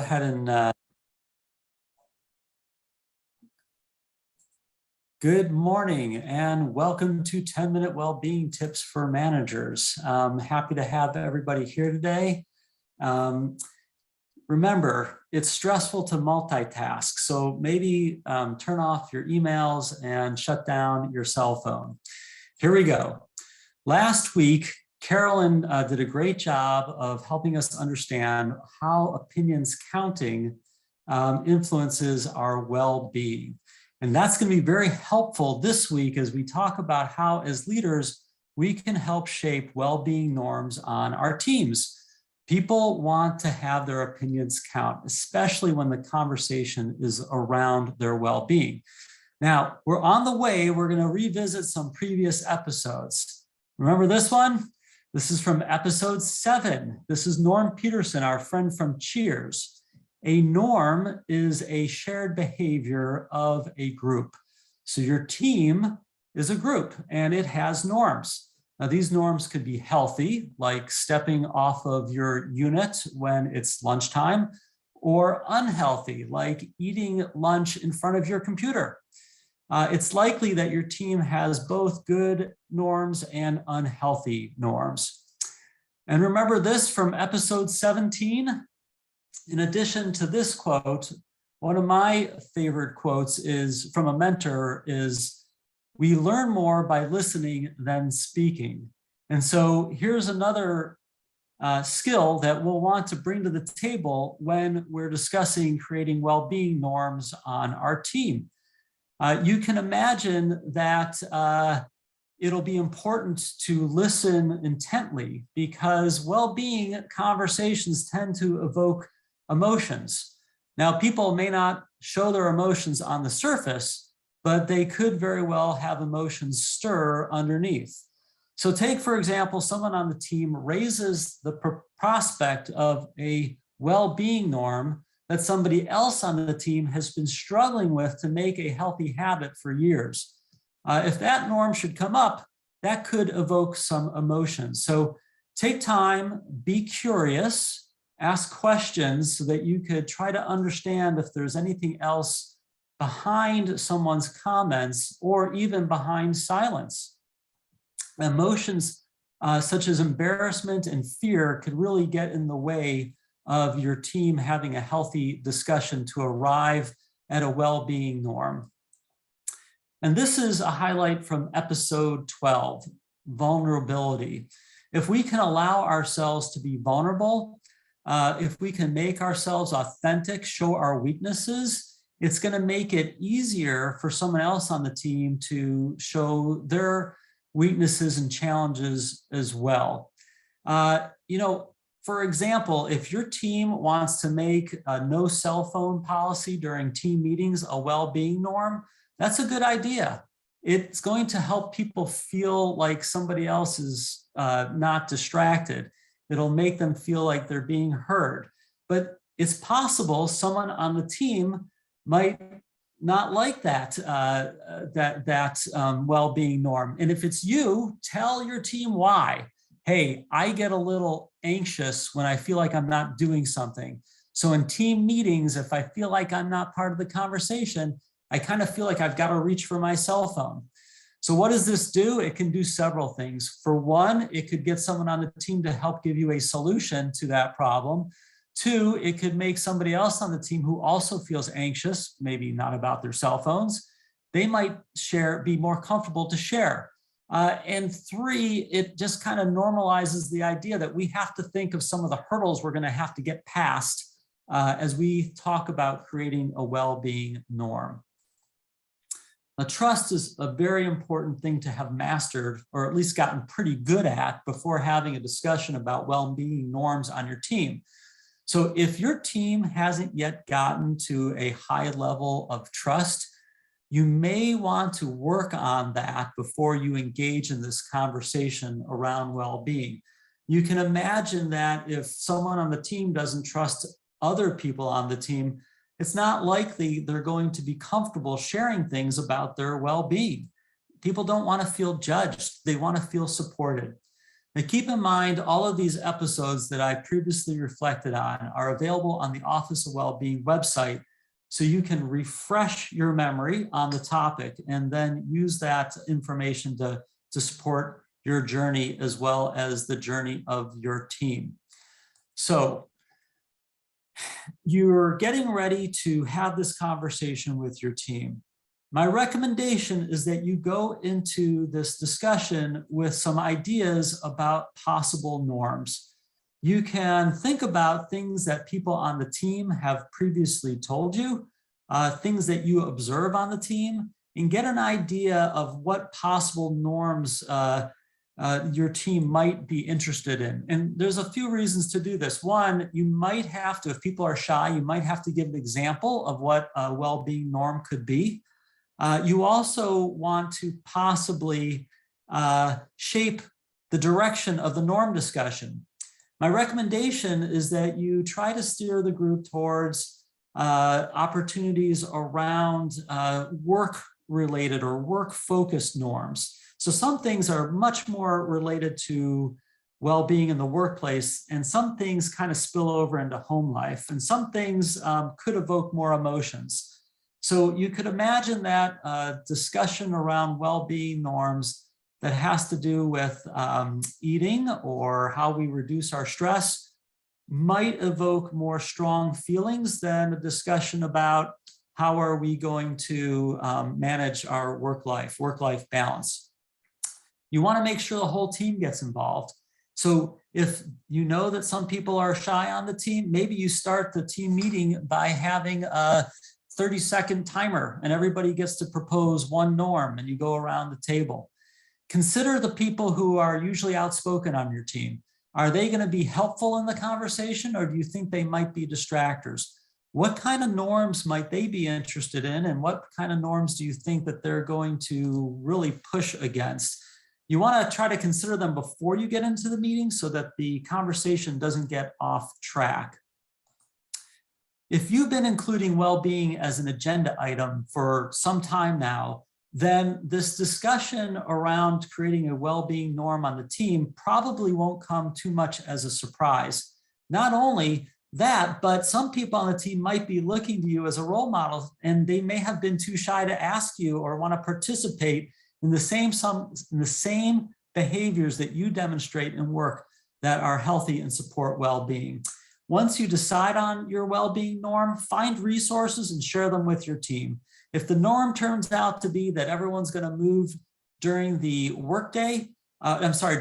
Ahead and good morning and welcome to 10-minute well-being tips for managers. Happy to have everybody here today. Remember, it's stressful to multitask, so maybe turn off your emails and shut down your cell phone. Here we go. Last week, Carolyn did a great job of helping us understand how opinions counting influences our well-being. And that's going to be very helpful this week as we talk about how, as leaders, we can help shape well-being norms on our teams. People want to have their opinions count, especially when the conversation is around their well-being. Now, we're on the way. We're going to revisit some previous episodes. Remember this one? This is from episode 7. This is Norm Peterson, our friend from Cheers. A norm is a shared behavior of a group. So your team is a group and it has norms. Now these norms could be healthy, like stepping off of your unit when it's lunchtime, or unhealthy, like eating lunch in front of your computer. It's likely that your team has both good norms and unhealthy norms. And remember this from episode 17. In addition to this quote, one of my favorite quotes is from a mentor is, "We learn more by listening than speaking." And so here's another skill that we'll want to bring to the table when we're discussing creating well-being norms on our team. You can imagine that it'll be important to listen intently because well-being conversations tend to evoke emotions. Now, people may not show their emotions on the surface, but they could very well have emotions stir underneath. So take, for example, someone on the team raises the prospect of a well-being norm that somebody else on the team has been struggling with to make a healthy habit for years. If that norm should come up, that could evoke some emotions. So take time, be curious, ask questions so that you could try to understand if there's anything else behind someone's comments or even behind silence. Emotions such as embarrassment and fear could really get in the way of your team having a healthy discussion to arrive at a well-being norm. And this is a highlight from episode 12, vulnerability. If we can allow ourselves to be vulnerable, if we can make ourselves authentic, show our weaknesses, it's going to make it easier for someone else on the team to show their weaknesses and challenges as well. For example, if your team wants to make a no cell phone policy during team meetings a well-being norm, that's a good idea. It's going to help people feel like somebody else is not distracted. It'll make them feel like they're being heard. But it's possible someone on the team might not like that well-being norm. And if it's you, tell your team why. Hey, I get a little anxious when I feel like I'm not doing something. So in team meetings, if I feel like I'm not part of the conversation, I kind of feel like I've got to reach for my cell phone. So what does this do? It can do several things. For one, it could get someone on the team to help give you a solution to that problem. 2, it could make somebody else on the team who also feels anxious, maybe not about their cell phones, they might be more comfortable to share. And 3, it just kind of normalizes the idea that we have to think of some of the hurdles we're going to have to get past as we talk about creating a well-being norm. Now, trust is a very important thing to have mastered, or at least gotten pretty good at, before having a discussion about well-being norms on your team. So if your team hasn't yet gotten to a high level of trust, you may want to work on that before you engage in this conversation around well-being. You can imagine that if someone on the team doesn't trust other people on the team, it's not likely they're going to be comfortable sharing things about their well-being. People don't want to feel judged. They want to feel supported. Now, keep in mind, all of these episodes that I previously reflected on are available on the Office of Wellbeing website, so you can refresh your memory on the topic and then use that information to support your journey as well as the journey of your team. So you're getting ready to have this conversation with your team. My recommendation is that you go into this discussion with some ideas about possible norms. You can think about things that people on the team have previously told you, things that you observe on the team, and get an idea of what possible norms your team might be interested in. And there's a few reasons to do this. One, you might have to, if people are shy, you might have to give an example of what a well-being norm could be. You also want to possibly shape the direction of the norm discussion. My recommendation is that you try to steer the group towards opportunities around work-related or work-focused norms. So some things are much more related to well-being in the workplace, and some things kind of spill over into home life, and some things could evoke more emotions. So you could imagine that discussion around well-being norms that has to do with eating or how we reduce our stress might evoke more strong feelings than a discussion about how are we going to manage our work-life balance. You want to make sure the whole team gets involved. So if you know that some people are shy on the team, maybe you start the team meeting by having a 30-second timer and everybody gets to propose one norm and you go around the table. Consider the people who are usually outspoken on your team. Are they going to be helpful in the conversation, or do you think they might be distractors? What kind of norms might they be interested in, and what kind of norms do you think that they're going to really push against? You want to try to consider them before you get into the meeting so that the conversation doesn't get off track. If you've been including well-being as an agenda item for some time now, then this discussion around creating a well-being norm on the team probably won't come too much as a surprise. Not only that, but some people on the team might be looking to you as a role model, and they may have been too shy to ask you or want to participate in the same behaviors that you demonstrate in work that are healthy and support well-being. Once you decide on your well-being norm, find resources and share them with your team. If the norm turns out to be that everyone's going to move during the workday,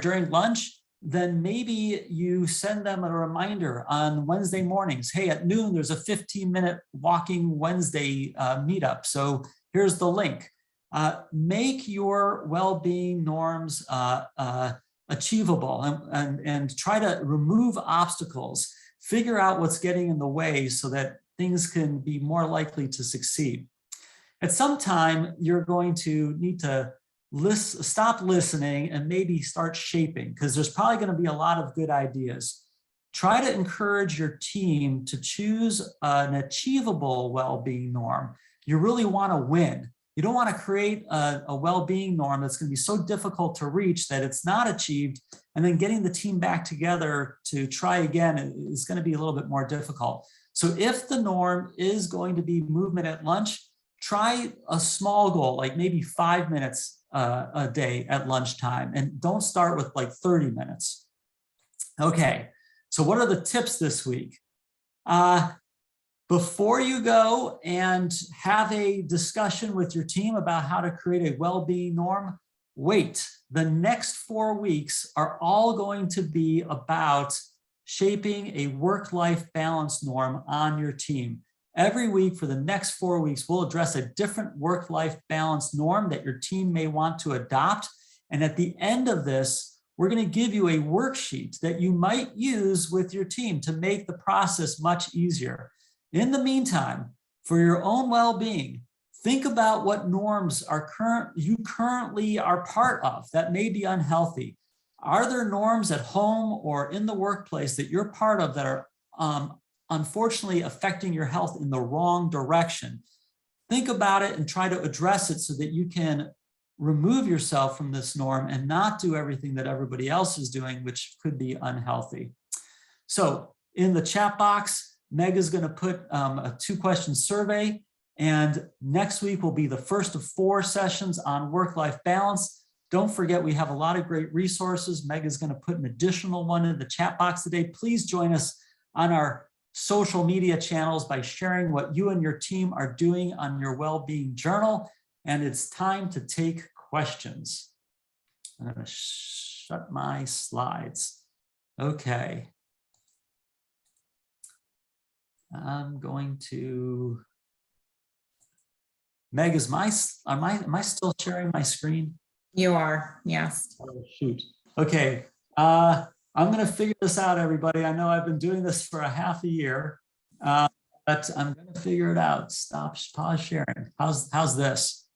during lunch, then maybe you send them a reminder on Wednesday mornings. Hey, at noon, there's a 15-minute Walking Wednesday meetup. So here's the link. Make your well-being norms achievable and try to remove obstacles. Figure out what's getting in the way so that things can be more likely to succeed. At some time, you're going to need to stop listening and maybe start shaping, because there's probably going to be a lot of good ideas. Try to encourage your team to choose an achievable well-being norm. You really want to win. You don't want to create a well-being norm that's going to be so difficult to reach that it's not achieved, and then getting the team back together to try again is going to be a little bit more difficult. So if the norm is going to be movement at lunch, try a small goal, like maybe 5 minutes a day at lunchtime, and don't start with like 30 minutes. Okay, so what are the tips this week? Before you go and have a discussion with your team about how to create a well-being norm, wait. The next 4 weeks are all going to be about shaping a work-life balance norm on your team. Every week for the next 4 weeks, we'll address a different work-life balance norm that your team may want to adopt. And at the end of this, we're going to give you a worksheet that you might use with your team to make the process much easier. In the meantime, for your own well-being, think about what norms you currently are part of that may be unhealthy. Are there norms at home or in the workplace that you're part of that are unfortunately affecting your health in the wrong direction? Think about it and try to address it so that you can remove yourself from this norm and not do everything that everybody else is doing, which could be unhealthy. So in the chat box, Meg is going to put a 2-question survey, and next week will be the first of 4 sessions on work-life balance. Don't forget, we have a lot of great resources. Meg is going to put an additional one in the chat box today. Please join us on our social media channels by sharing what you and your team are doing on your well-being journal. And it's time to take questions. I'm going to shut my slides. Okay. I'm going to, Meg, am I still sharing my screen? You are, yes. Oh, shoot. Okay. I'm going to figure this out, everybody. I know I've been doing this for a half a year, but I'm going to figure it out. Stop, pause sharing. How's this?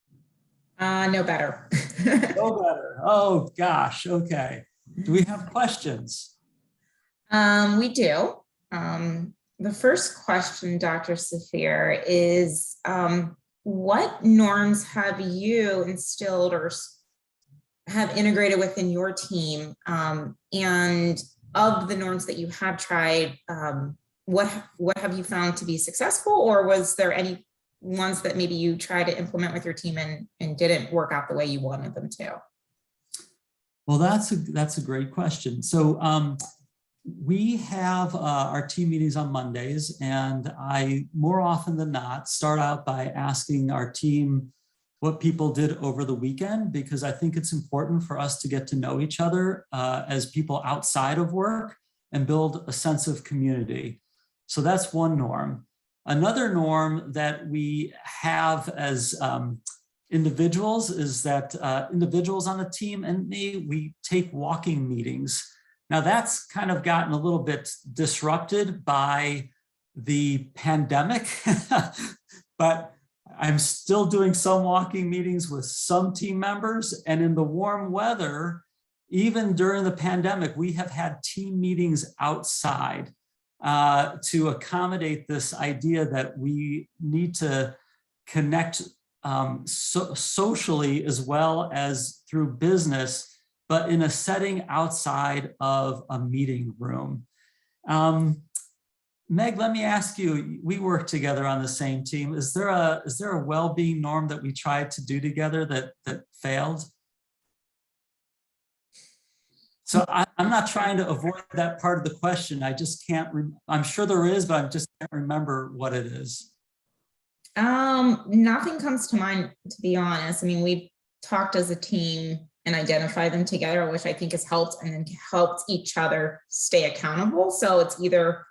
No better. No better. Oh, gosh. Okay. Do we have questions? We do. The first question, Dr. Safir, is what norms have you instilled or have integrated within your team? And of the norms that you have tried, what have you found to be successful, or was there any ones that maybe you tried to implement with your team and didn't work out the way you wanted them to? Well, that's a great question. So we have our team meetings on Mondays, and I more often than not start out by asking our team what people did over the weekend, because I think it's important for us to get to know each other as people outside of work and build a sense of community. So that's one norm. Another norm that we have as individuals is that individuals on the team and me, we take walking meetings. Now that's kind of gotten a little bit disrupted by the pandemic, but I'm still doing some walking meetings with some team members. And in the warm weather, even during the pandemic, we have had team meetings outside to accommodate this idea that we need to connect socially as well as through business, but in a setting outside of a meeting room. Meg, let me ask you, we work together on the same team. Is there a well-being norm that we tried to do together that failed? So I'm not trying to avoid that part of the question. I just can't, I'm sure there is, but I just can't remember what it is. Nothing comes to mind, to be honest. I mean, we've talked as a team and identify them together, which I think has helped, and then helped each other stay accountable. So it's either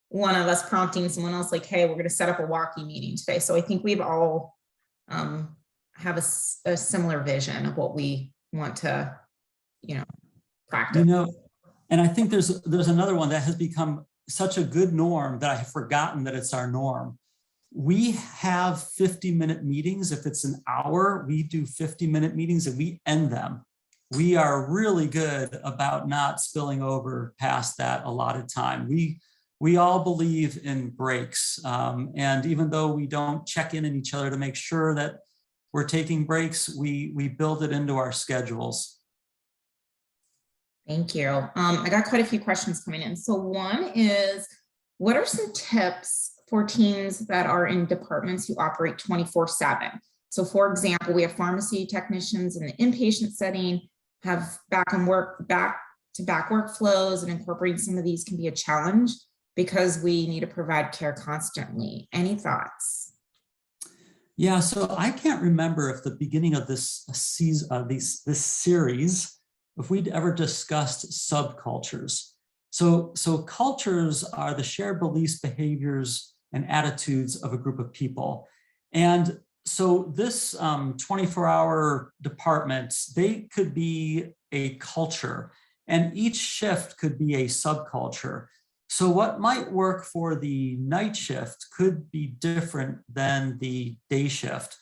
one of us prompting someone else like, hey, we're going to set up a walking meeting today. So I think we've all have a similar vision of what we want to, practice. And I think there's another one that has become such a good norm that I have forgotten that it's our norm. We have 50-minute meetings. If it's an hour, we do 50-minute meetings and we end them. We are really good about not spilling over past that allotted time. We all believe in breaks. And even though we don't check in each other to make sure that we're taking breaks, we build it into our schedules. Thank you. I got quite a few questions coming in. So one is, what are some tips for teams that are in departments who operate 24/7? So for example, we have pharmacy technicians in the inpatient setting, have back-to-back workflows, and incorporating some of these can be a challenge because we need to provide care constantly. Any thoughts? Yeah, so I can't remember if the beginning of this season, this series, if we'd ever discussed subcultures. So cultures are the shared beliefs, behaviors, and attitudes of a group of people. And so this 24-hour department, they could be a culture, and each shift could be a subculture. So what might work for the night shift could be different than the day shift.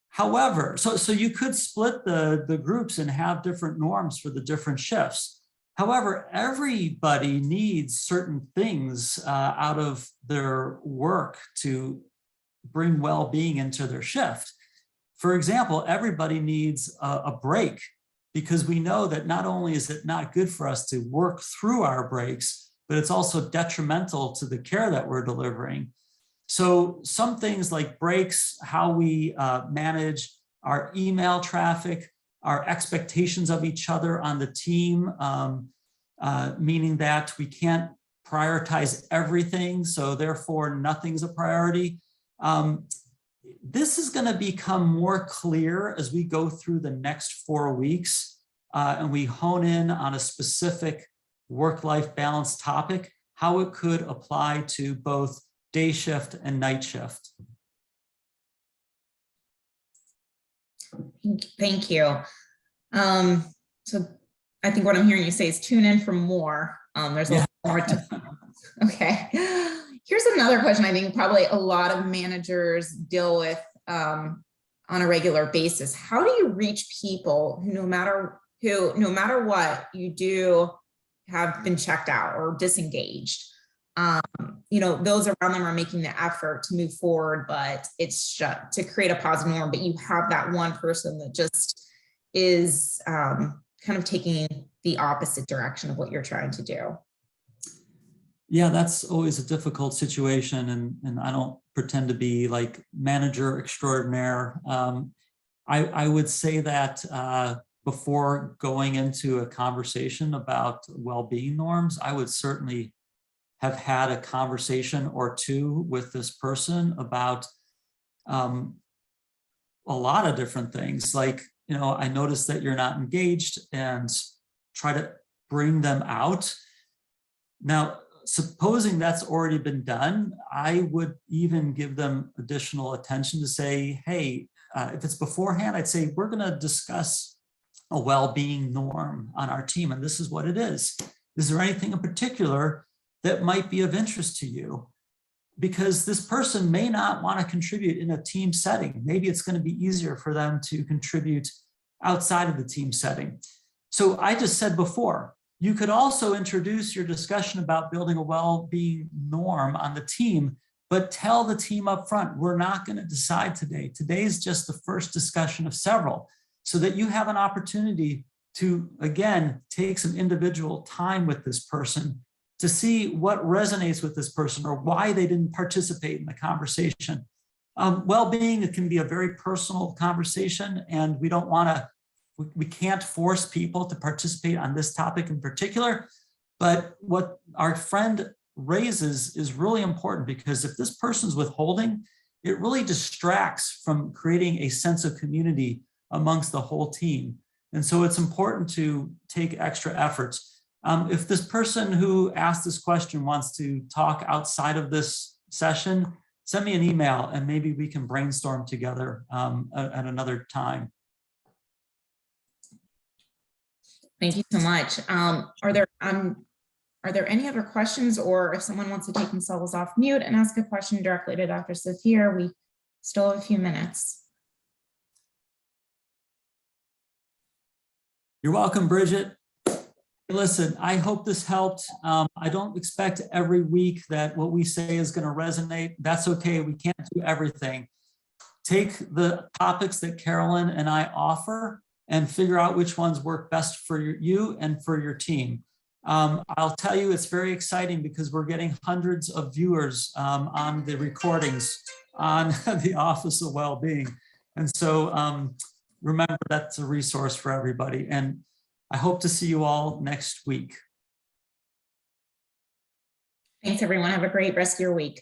However, so you could split the groups and have different norms for the different shifts. However, everybody needs certain things out of their work to bring well-being into their shift. For example, everybody needs a break, because we know that not only is it not good for us to work through our breaks, but it's also detrimental to the care that we're delivering. So some things like breaks, how we manage our email traffic, our expectations of each other on the team, meaning that we can't prioritize everything, so therefore nothing's a priority. This is going to become more clear as we go through the next 4 weeks and we hone in on a specific work-life balance topic, how it could apply to both day shift and night shift. Thank you. So I think what I'm hearing you say is tune in for more. There's a lot more to. Okay. Here's another question I think probably a lot of managers deal with on a regular basis. How do you reach people who no matter what you do have been checked out or disengaged? Those around them are making the effort to move forward, but it's to create a positive norm, but you have that one person that just is kind of taking the opposite direction of what you're trying to do. Yeah, that's always a difficult situation, and I don't pretend to be like manager extraordinaire. I would say that before going into a conversation about well-being norms, I would certainly have had a conversation or two with this person about a lot of different things. Like, I noticed that you're not engaged, and try to bring them out. Now, supposing that's already been done, I would even give them additional attention to say, hey, if it's beforehand, I'd say, we're going to discuss a well-being norm on our team, and this is what it is. Is there anything in particular that might be of interest to you? Because this person may not want to contribute in a team setting. Maybe it's going to be easier for them to contribute outside of the team setting. So I just said before, you could also introduce your discussion about building a well-being norm on the team, but tell the team up front, we're not going to decide today. Today's just the first discussion of several, so that you have an opportunity to, again, take some individual time with this person to see what resonates with this person or why they didn't participate in the conversation. Well-being, it can be a very personal conversation, and we can't force people to participate on this topic in particular, but what our friend raises is really important, because if this person's withholding, it really distracts from creating a sense of community amongst the whole team. And so it's important to take extra efforts. If this person who asked this question wants to talk outside of this session, send me an email and maybe we can brainstorm together at another time. Thank you so much. Are there any other questions, or if someone wants to take themselves off mute and ask a question directly to Dr. Safir, we still have a few minutes. You're welcome, Bridget. Listen, I hope this helped. I don't expect every week that what we say is going to resonate. That's okay. We can't do everything. Take the topics that Carolyn and I offer and figure out which ones work best for you and for your team. I'll tell you, it's very exciting because we're getting hundreds of viewers on the recordings on the Office of Wellbeing. And so remember, that's a resource for everybody. And I hope to see you all next week. Thanks, everyone. Have a great rest of your week.